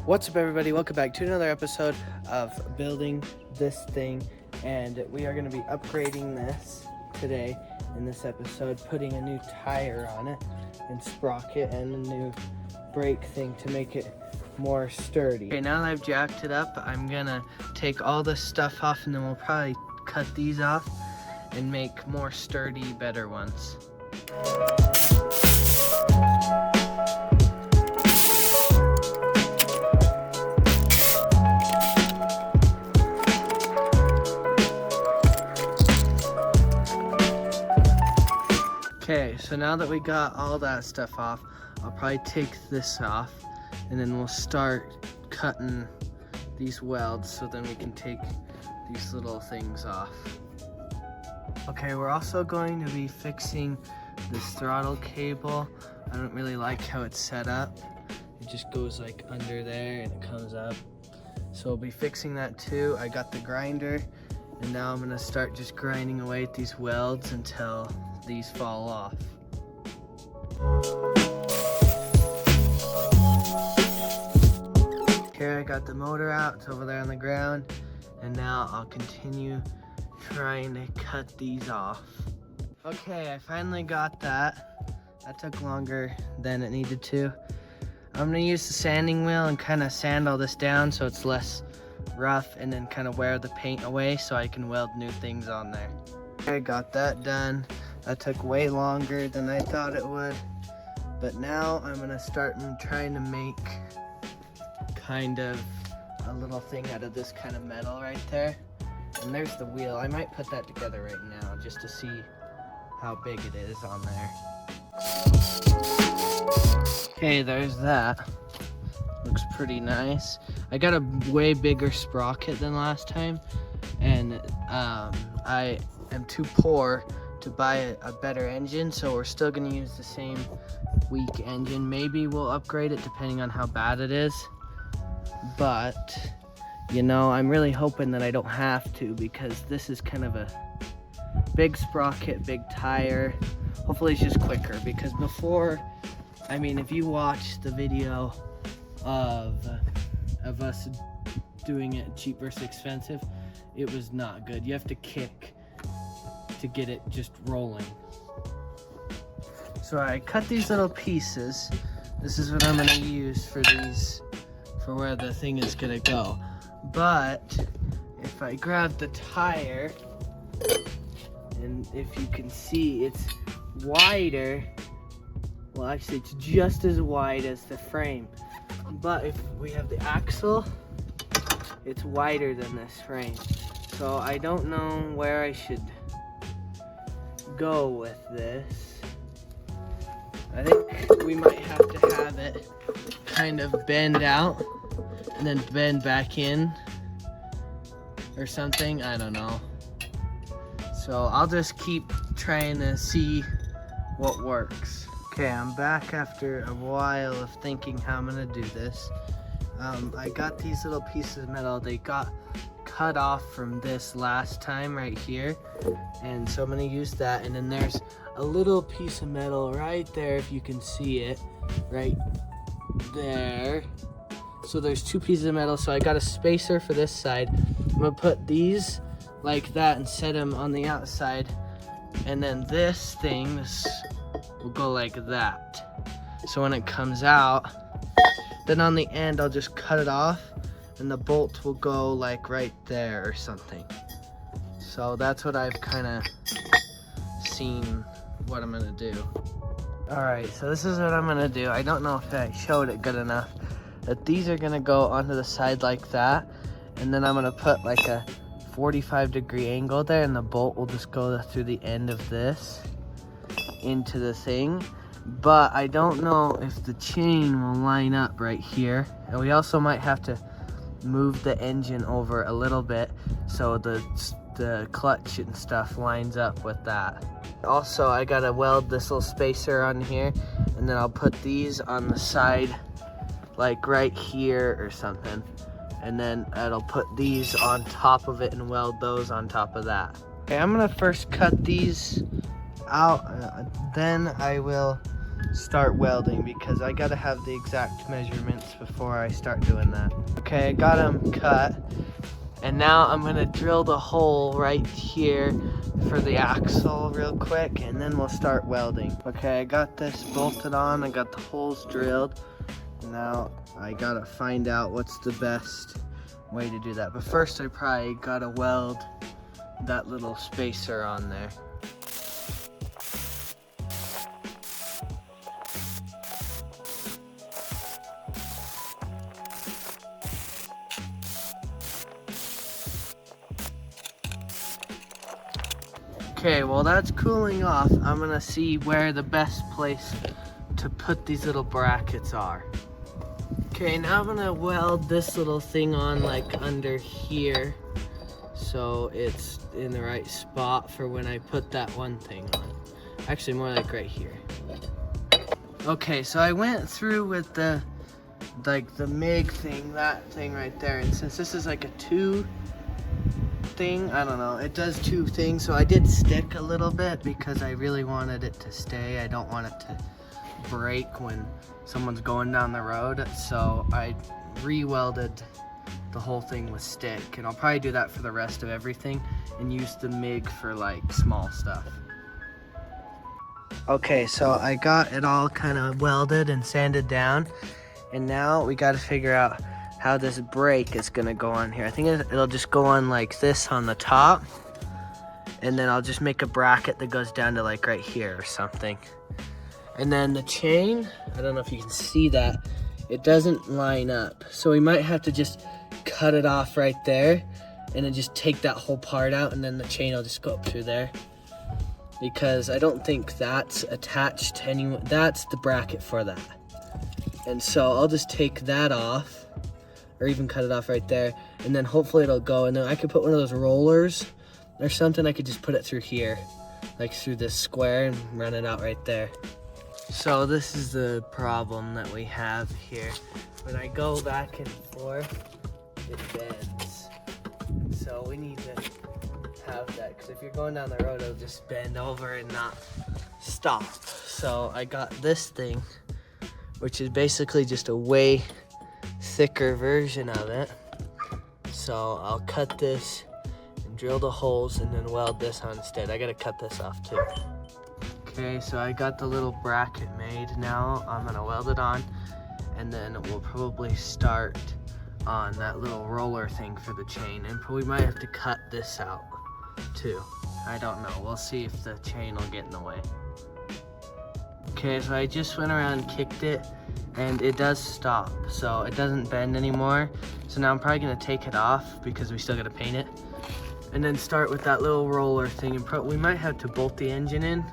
What's up, everybody? Welcome back to another episode of building this thing, and we are going to be upgrading this today in this episode, putting a new tire on it and sprocket and a new brake thing to make it more sturdy. Okay, now that I've jacked it up, I'm gonna take all this stuff off, and then we'll probably cut these off and make more sturdy, better ones. Okay, so now that we got all that stuff off, I'll probably take this off, and then we'll start cutting these welds so then we can take these little things off. Okay, we're also going to be fixing this throttle cable. I don't really like how it's set up. It just goes like under there and it comes up. So we'll be fixing that too. I got the grinder, and now I'm gonna start just grinding away at these welds until these fall off. Here I got the motor out, it's over there on the ground, and now I'll continue trying to cut these off. Okay, I finally got that. That took longer than it needed to. I'm gonna use the sanding wheel and kind of sand all this down so it's less rough, and then kind of wear the paint away so I can weld new things on there. I got that done. That took way longer than I thought it would, but now I'm gonna start trying to make kind of a little thing out of this kind of metal right there. And there's the wheel. I might put that together right now just to see how big it is on there. Okay, there's that. Looks pretty nice. I got a way bigger sprocket than last time, and I am too poor to buy a better engine, so we're still gonna use the same weak engine. Maybe we'll upgrade it depending on how bad it is, but you know, I'm really hoping that I don't have to, because this is kind of a big sprocket, big tire. Hopefully it's just quicker, because before, I mean, if you watch the video of us doing it cheap versus expensive, it was not good. You have to kick to get it just rolling. So I cut these little pieces. This is what I'm gonna use for these, for where the thing is gonna go. But if I grab the tire, and if you can see, it's wider. Well, actually it's just as wide as the frame. But if we have the axle, it's wider than this frame. So I don't know where I should go with this. I think we might have to have it kind of bend out and then bend back in or something. I don't know. So I'll just keep trying to see what works. Okay, I'm back after a while of thinking how I'm gonna do this. I got these little pieces of metal. They got cut off from this last time right here, and so I'm gonna use that. And then there's a little piece of metal right there, if you can see it, right there. So there's two pieces of metal. So I got a spacer for this side. I'm gonna put these like that and set them on the outside, and then this thing, this will go like that. So when it comes out, then on the end I'll just cut it off, and the bolt will go like right there or something. So that's what I've kind of seen what I'm gonna do. Alright, so this is what I'm gonna do. I don't know if I showed it good enough. That these are gonna go onto the side like that, and then I'm gonna put like a 45-degree angle there, and the bolt will just go through the end of this into the thing. But I don't know if the chain will line up right here, and we also might have to move the engine over a little bit so the clutch and stuff lines up with that. Also, I gotta weld this little spacer on here, and then I'll put these on the side like right here or something, and then I'll put these on top of it and weld those on top of that. Okay, I'm gonna first cut these out, then I will start welding because I gotta have the exact measurements before I start doing that. Okay, I got them cut, and now I'm gonna drill the hole right here for the axle real quick, and then we'll start welding. Okay, I got this bolted on, I got the holes drilled. Now I gotta find out what's the best way to do that. But first I probably gotta weld that little spacer on there. Okay, while that's cooling off, I'm gonna see where the best place to put these little brackets are. Okay, now I'm gonna weld this little thing on like under here, so it's in the right spot for when I put that one thing on. Actually, more like right here. Okay, so I went through with the MIG thing, that thing right there, and since this is like a 2 thing, I don't know, it does 2 things, so I did stick a little bit because I really wanted it to stay. I don't want it to break when someone's going down the road, so I re-welded the whole thing with stick, and I'll probably do that for the rest of everything and use the MIG for like small stuff. Okay, so I got it all kind of welded and sanded down, and now we got to figure out how this brake is gonna go on here. I think it'll just go on like this on the top, and then I'll just make a bracket that goes down to like right here or something. And then the chain, I don't know if you can see that, it doesn't line up. So we might have to just cut it off right there and then just take that whole part out, and then the chain will just go up through there. Because I don't think that's attached to anyone, that's the bracket for that. And so I'll just take that off, or even cut it off right there, and then hopefully it'll go, and then I could put one of those rollers or something, I could just put it through here, like through this square, and run it out right there. So this is the problem that we have here. When I go back and forth, it bends. So we need to have that, because if you're going down the road, it'll just bend over and not stop. So I got this thing, which is basically just a way thicker version of it. So I'll cut this and drill the holes and then weld this on instead. I gotta cut this off too. Okay, so I got the little bracket made. Now I'm gonna weld it on, and then we'll probably start on that little roller thing for the chain, and we might have to cut this out too. I don't know, we'll see if the chain will get in the way. Okay, so I just went around and kicked it, and it does stop, so it doesn't bend anymore. So now I'm probably gonna take it off because we still gotta paint it, and then start with that little roller thing, and we might have to bolt the engine in.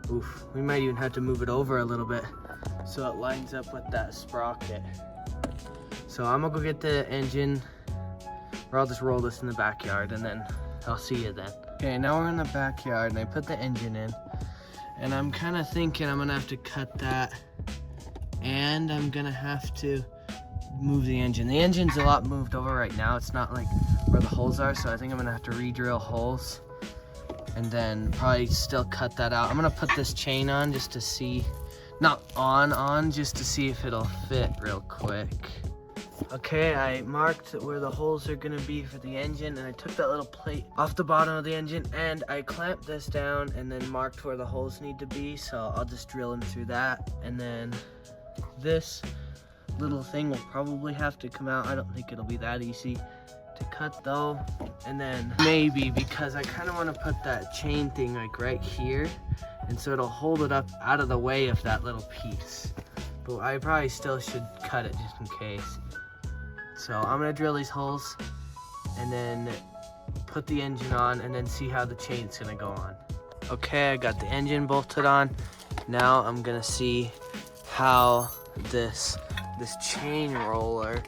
Oof, we might even have to move it over a little bit so it lines up with that sprocket. So I'm gonna go get the engine, or I'll just roll this in the backyard, and then I'll see you then. Okay, now we're in the backyard, and I put the engine in, and I'm kind of thinking I'm gonna have to cut that, and I'm gonna have to move the engine. The engine's a lot moved over right now. It's not like where the holes are, so I think I'm gonna have to re-drill holes, and then probably still cut that out. I'm gonna put this chain on just to see, not on, just to see if it'll fit real quick. Okay, I marked where the holes are gonna be for the engine, and I took that little plate off the bottom of the engine, and I clamped this down and then marked where the holes need to be, so I'll just drill them through that. And then this little thing will probably have to come out. I don't think it'll be that easy to cut though. And then maybe, because I kind of want to put that chain thing like right here, and so it'll hold it up out of the way of that little piece. But I probably still should cut it just in case. So I'm gonna drill these holes and then put the engine on, and then see how the chain's gonna go on. Okay, I got the engine bolted on. Now I'm gonna see how this chain roller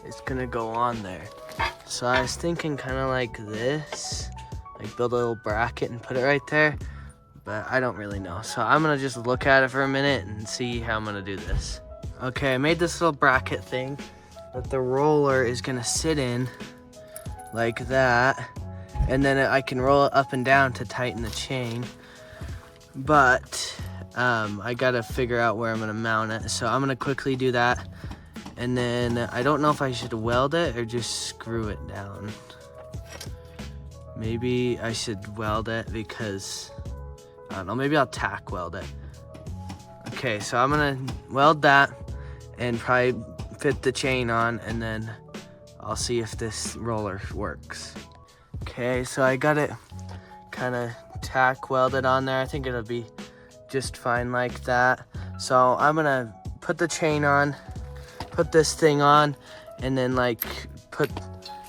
is gonna go on there. So I was thinking kind of like this, like build a little bracket and put it right there, but I don't really know. So I'm gonna just look at it for a minute and see how I'm gonna do this. Okay, I made this little bracket thing that the roller is gonna sit in like that, and then I can roll it up and down to tighten the chain. But I gotta figure out where I'm gonna mount it. So I'm gonna quickly do that. And then I don't know if I should weld it or just screw it down. Maybe I should weld it because, I don't know, maybe I'll tack weld it. Okay, so I'm gonna weld that and probably fit the chain on, and then I'll see if this roller works. Okay, so I got it kind of tack welded on there. I think it'll be just fine like that. So I'm gonna put the chain on, put this thing on, and then like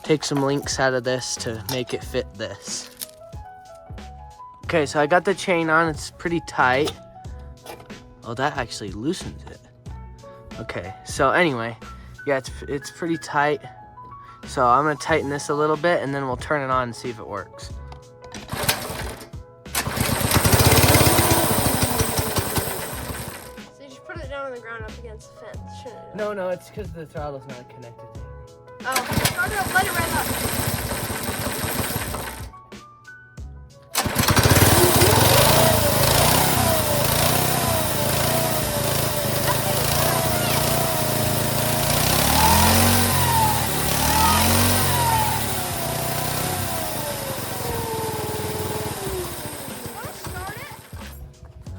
take some links out of this to make it fit this. Okay, so I got the chain on. It's pretty tight. Oh, that actually loosens it. Okay, so anyway, yeah, it's pretty tight. So I'm gonna tighten this a little bit, and then we'll turn it on and see if it works. So you just put it down on the ground up against the fence, shouldn't it? No, it's because the throttle's not connected. Oh, start it up, let it rev up.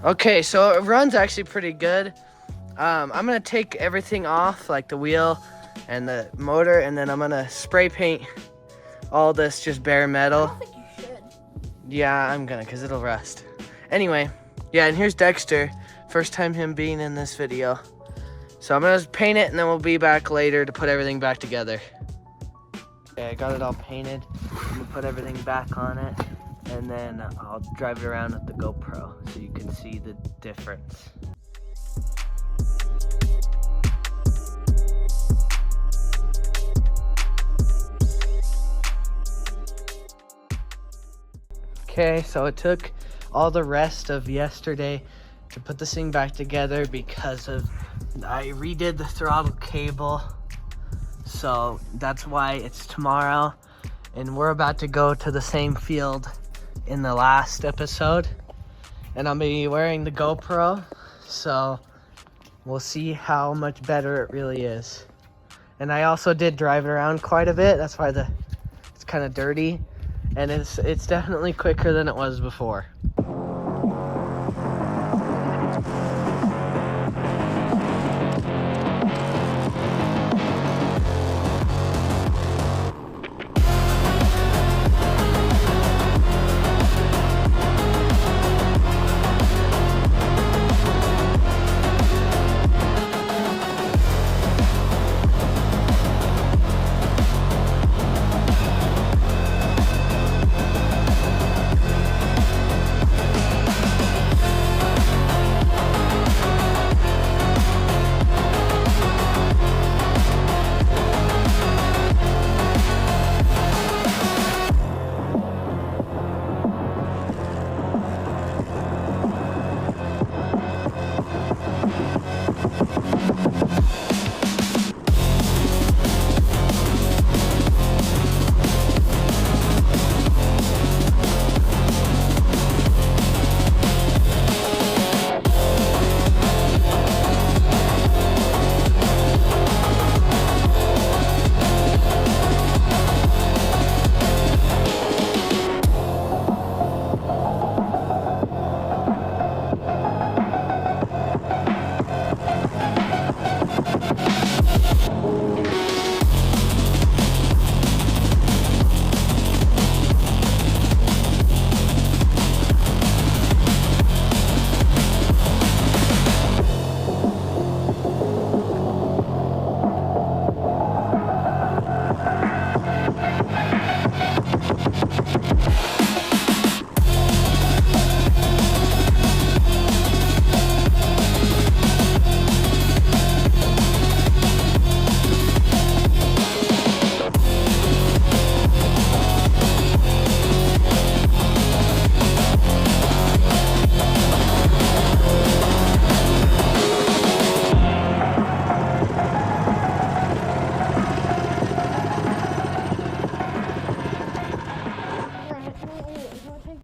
Okay, so it runs actually pretty good. I'm gonna take everything off, like the wheel and the motor, and then I'm gonna spray paint all this just bare metal. I don't think you should. Yeah, I'm gonna, cause it'll rust. Anyway, yeah, and here's Dexter. First time him being in this video. So I'm gonna paint it, and then we'll be back later to put everything back together. Okay, I got it all painted. I'm gonna put everything back on it, and then I'll drive it around with the GoPro so you can see the difference. Okay, so it took all the rest of yesterday to put this thing back together because I redid the throttle cable. So that's why it's tomorrow, and we're about to go to the same field in the last episode, and I'll be wearing the GoPro, so we'll see how much better it really is. And I also did drive it around quite a bit. That's why it's kind of dirty, and it's definitely quicker than it was before.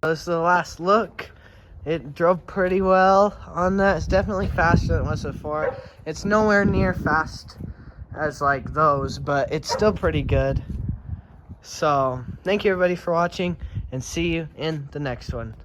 This is the last look. It drove pretty well on that. It's definitely faster than it was before. It's nowhere near fast as like those, but it's still pretty good. So, thank you everybody for watching, and see you in the next one.